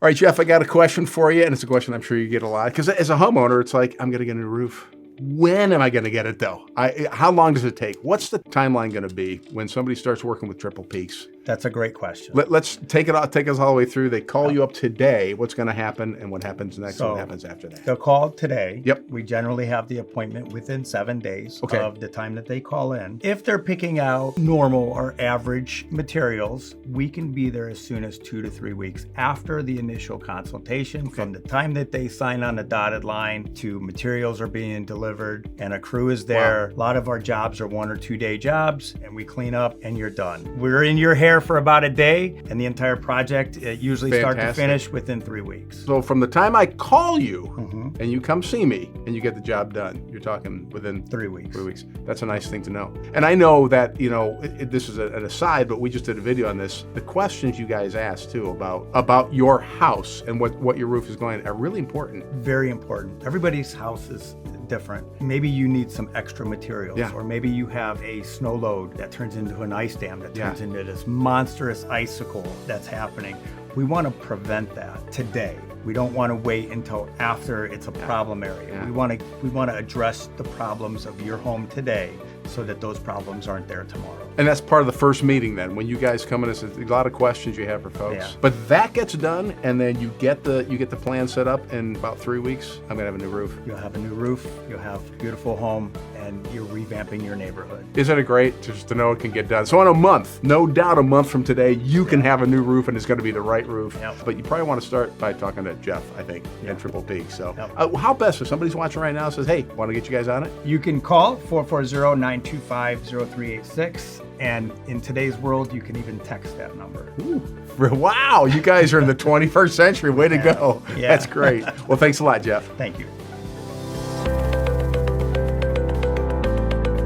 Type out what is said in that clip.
right, Jeff, I got a question for you, and it's a question I'm sure you get a lot. Because as a homeowner, it's like, I'm going to get a new roof. When am I going to get it, though? How long does it take? What's the timeline going to be when somebody starts working with Triple Peaks? That's a great question. Let's take us all the way through. They call you up today. What's going to happen, and what happens next, and what happens after that? They'll call today. Yep. We generally have the appointment within 7 days Okay. of the time that they call in. If they're picking out normal or average materials, we can be there as soon as 2 to 3 weeks after the initial consultation. From the time that they sign on the dotted line to materials are being delivered and a crew is there. A lot of our jobs are 1 or 2 day jobs, and we clean up and you're done. We're in your hair for about a day, and the entire project usually start to finish within 3 weeks. So from the time I call you and you come see me and you get the job done, you're talking within 3 weeks. 3 weeks. That's a nice thing to know. And I know that, this is an aside, but we just did a video on this. The questions you guys asked too about your house and what your roof is going are really important. Very important. Everybody's house is different. Maybe you need some extra materials, or maybe you have a snow load that turns into an ice dam that turns into this monstrous icicle that's happening. We want to prevent that today. We don't want to wait until after it's a problem area. We want to address the problems of your home today so that those problems aren't there tomorrow. And that's part of the first meeting then, when you guys come in, it's a lot of questions you have for folks. Yeah. But that gets done, and then you get the plan set up in about 3 weeks. I'm gonna have a new roof. You'll have a new roof, you'll have a beautiful home, and you're revamping your neighborhood. Isn't it great just to know it can get done? So in a month, no doubt a month from today, you can have a new roof, and it's gonna be the right roof. Yep. But you probably wanna start by talking to Jeff, I think, at Triple Peaks. So Yep. how best, if somebody's watching right now and says, hey, wanna get you guys on it? You can call 440-925-0386. And in today's world, you can even text that number. Ooh. Wow, you guys are in the 21st century. Way to go. Yeah. That's great. Well, thanks a lot, Jeff. Thank you.